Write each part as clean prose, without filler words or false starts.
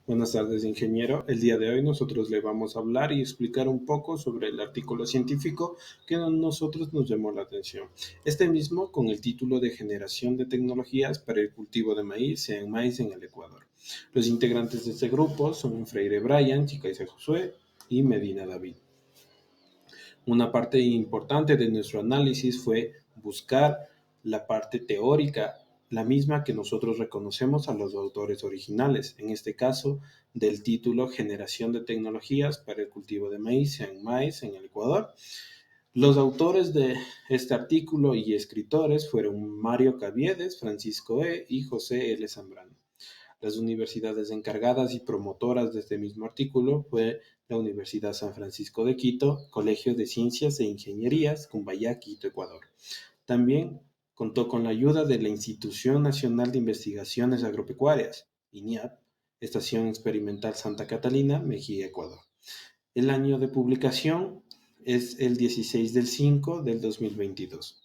Buenas tardes, ingeniero. El día de hoy nosotros le vamos a hablar y explicar un poco sobre el artículo científico que a nosotros nos llamó la atención. Este mismo con el título de Generación de tecnologías para el cultivo de maíz en el Ecuador. Los integrantes de este grupo son Freire Brian, Chicaiza Josué y Medina David. Una parte importante de nuestro análisis fue buscar la parte teórica, la misma que nosotros reconocemos a los autores originales, en este caso del título Generación de tecnologías para el cultivo de maíz en el Ecuador. Los autores de este artículo y escritores fueron Mario Caviedes, Francisco E. y José L. Zambrano. Las universidades encargadas y promotoras de este mismo artículo fue la Universidad San Francisco de Quito, Colegio de Ciencias e Ingenierías, Cumbayá, Quito, Ecuador. También contó con la ayuda de la Institución Nacional de Investigaciones Agropecuarias, INIAP, Estación Experimental Santa Catalina, Mejía, Ecuador. El año de publicación es el 16 del 5 del 2022.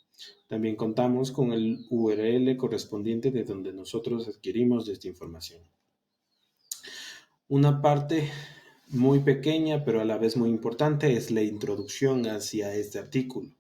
También contamos con el URL correspondiente de donde nosotros adquirimos esta información. Una parte muy pequeña, pero a la vez muy importante, es la introducción hacia este artículo,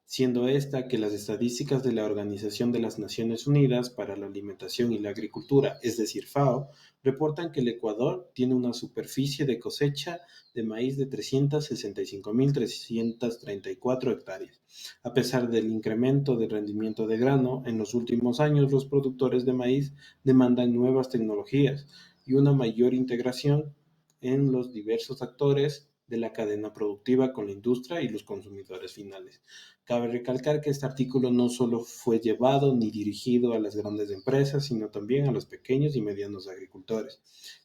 siendo esta que las estadísticas de la Organización de las Naciones Unidas para la Alimentación y la Agricultura, es decir, FAO, reportan que el Ecuador tiene una superficie de cosecha de maíz de 365.334 hectáreas. A pesar del incremento de rendimiento de grano, en los últimos años los productores de maíz demandan nuevas tecnologías y una mayor integración en los diversos actores de la cadena productiva con la industria y los consumidores finales. Cabe recalcar que este artículo no solo fue llevado ni dirigido a las grandes empresas, sino también a los pequeños y medianos agricultores,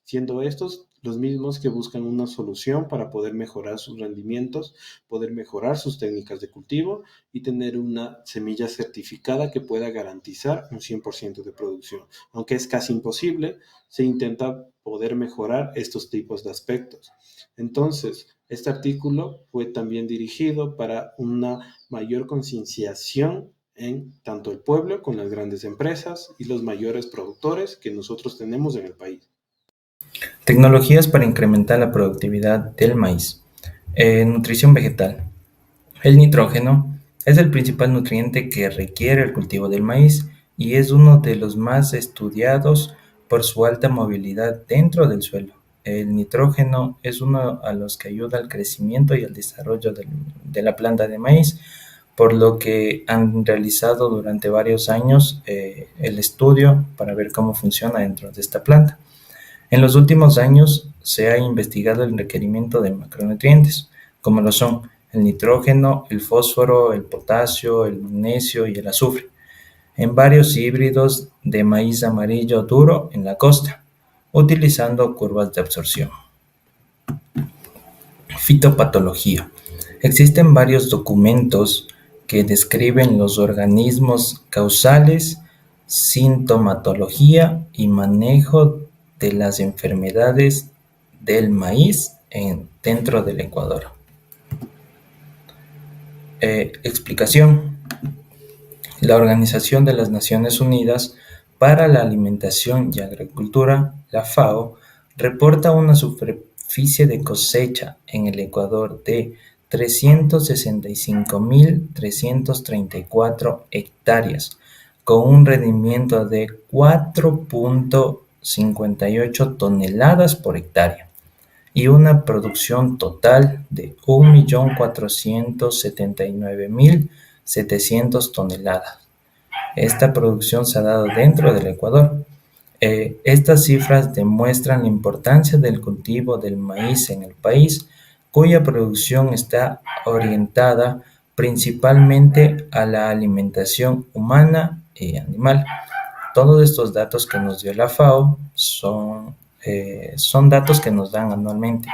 siendo estos los mismos que buscan una solución para poder mejorar sus rendimientos, poder mejorar sus técnicas de cultivo y tener una semilla certificada que pueda garantizar un 100% de producción. Aunque es casi imposible, se intenta poder mejorar estos tipos de aspectos. Entonces, este artículo fue también dirigido para una mayor concienciación en tanto el pueblo con las grandes empresas y los mayores productores que nosotros tenemos en el país. Tecnologías para incrementar la productividad del maíz. Nutrición vegetal. El nitrógeno es el principal nutriente que requiere el cultivo del maíz y es uno de los más estudiados por su alta movilidad dentro del suelo. El nitrógeno es uno a los que ayuda al crecimiento y al desarrollo de la planta de maíz, por lo que han realizado durante varios años el estudio para ver cómo funciona dentro de esta planta. En los últimos años se ha investigado el requerimiento de macronutrientes, como lo son el nitrógeno, el fósforo, el potasio, el magnesio y el azufre, en varios híbridos de maíz amarillo duro en la costa, utilizando curvas de absorción. Fitopatología. Existen varios documentos que describen los organismos causales, sintomatología y manejo de las enfermedades del maíz dentro del Ecuador. Explicación. La Organización de las Naciones Unidas para la Alimentación y Agricultura, la FAO, reporta una superficie de cosecha en el Ecuador de 365.334 hectáreas, con un rendimiento de 4.58 toneladas por hectárea y una producción total de 1.479.700 toneladas. Esta producción se ha dado dentro del Ecuador. Estas cifras demuestran la importancia del cultivo del maíz en el país, cuya producción está orientada principalmente a la alimentación humana y animal. Todos estos datos que nos dio la FAO son datos que nos dan anualmente.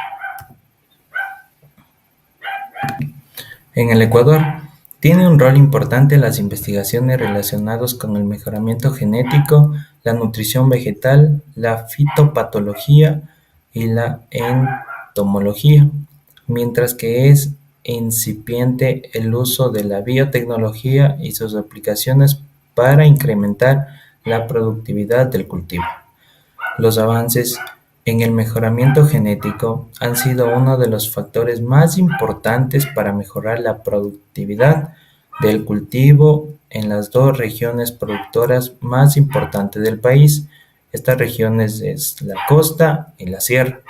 En el Ecuador, tiene un rol importante en las investigaciones relacionadas con el mejoramiento genético, la nutrición vegetal, la fitopatología y la entomología, mientras que es incipiente el uso de la biotecnología y sus aplicaciones para incrementar la productividad del cultivo. Los avances en el mejoramiento genético han sido uno de los factores más importantes para mejorar la productividad del cultivo en las dos regiones productoras más importantes del país. Estas regiones es la costa y la sierra.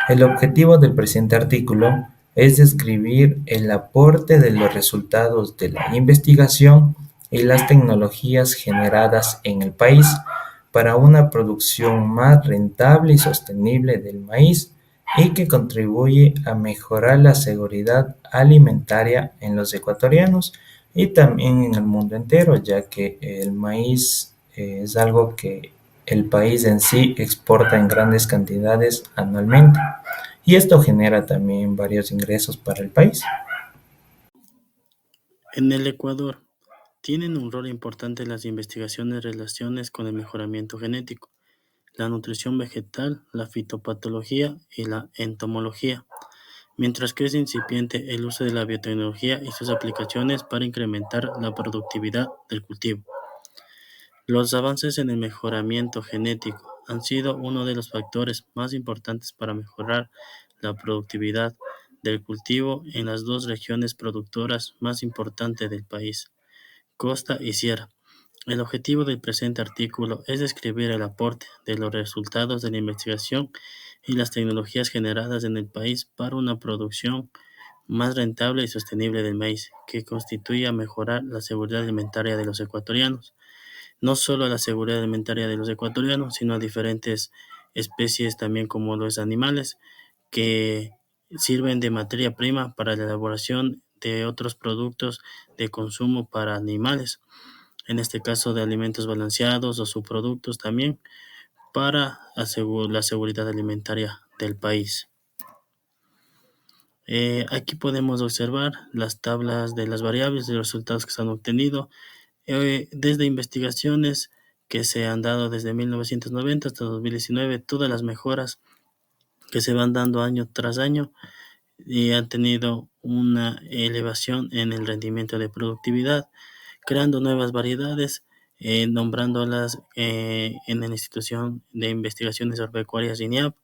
El objetivo del presente artículo es describir el aporte de los resultados de la investigación y las tecnologías generadas en el país para una producción más rentable y sostenible del maíz y que contribuye a mejorar la seguridad alimentaria en los ecuatorianos y también en el mundo entero, ya que el maíz es algo que el país en sí exporta en grandes cantidades anualmente y esto genera también varios ingresos para el país. En el Ecuador, tienen un rol importante las investigaciones en relaciones con el mejoramiento genético, la nutrición vegetal, la fitopatología y la entomología, mientras que es incipiente el uso de la biotecnología y sus aplicaciones para incrementar la productividad del cultivo. Los avances en el mejoramiento genético han sido uno de los factores más importantes para mejorar la productividad del cultivo en las dos regiones productoras más importantes del país, costa y sierra. El objetivo del presente artículo es describir el aporte de los resultados de la investigación y las tecnologías generadas en el país para una producción más rentable y sostenible del maíz, que constituya mejorar la seguridad alimentaria de los ecuatorianos. No solo a la seguridad alimentaria de los ecuatorianos, sino a diferentes especies también como los animales, que sirven de materia prima para la elaboración de otros productos de consumo para animales, en este caso de alimentos balanceados o subproductos también para la seguridad alimentaria del país. Aquí podemos observar las tablas de las variables de los resultados que se han obtenido desde investigaciones que se han dado desde 1990 hasta 2019, todas las mejoras que se van dando año tras año y han tenido una elevación en el rendimiento de productividad, creando nuevas variedades, nombrándolas en la institución de investigaciones agropecuarias INIAP,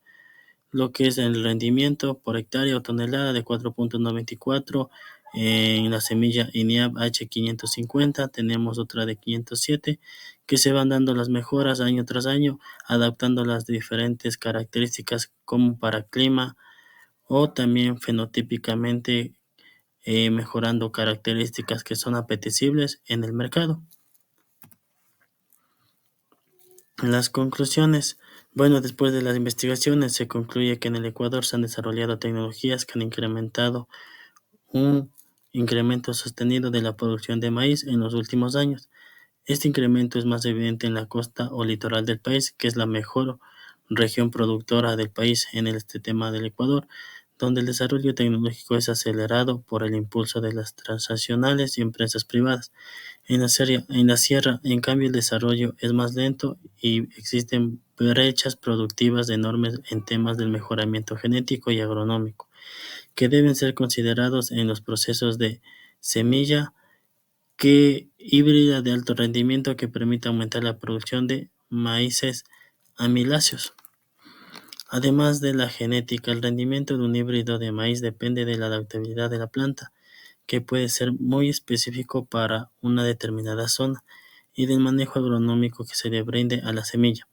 lo que es el rendimiento por hectárea o tonelada de 4.94. En la semilla INIAP H550 tenemos otra de 507, que se van dando las mejoras año tras año, adaptando las diferentes características como para clima o también fenotípicamente mejorando características que son apetecibles en el mercado. Las conclusiones. Bueno, después de las investigaciones se concluye que en el Ecuador se han desarrollado tecnologías que han incrementado un incremento sostenido de la producción de maíz en los últimos años. Este incremento es más evidente en la costa o litoral del país, que es la mejor región productora del país en este tema del Ecuador, donde el desarrollo tecnológico es acelerado por el impulso de las transnacionales y empresas privadas. En la sierra, en cambio, el desarrollo es más lento y existen brechas productivas enormes en temas del mejoramiento genético y agronómico, que deben ser considerados en los procesos de semilla que híbrida de alto rendimiento que permite aumentar la producción de maíces amiláceos. Además de la genética, el rendimiento de un híbrido de maíz depende de la adaptabilidad de la planta, que puede ser muy específico para una determinada zona, y del manejo agronómico que se le brinde a la semilla.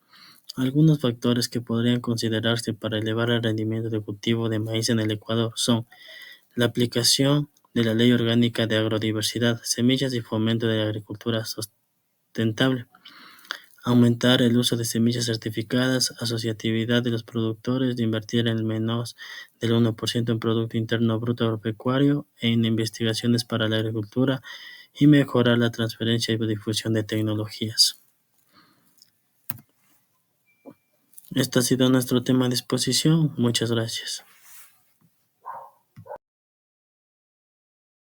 Algunos factores que podrían considerarse para elevar el rendimiento de cultivo de maíz en el Ecuador son la aplicación de la Ley Orgánica de Agrodiversidad, Semillas y Fomento de la Agricultura Sustentable, aumentar el uso de semillas certificadas, asociatividad de los productores, de invertir en menos del 1% en Producto Interno Bruto Agropecuario, en investigaciones para la agricultura y mejorar la transferencia y difusión de tecnologías. Este ha sido nuestro tema de exposición. Muchas gracias.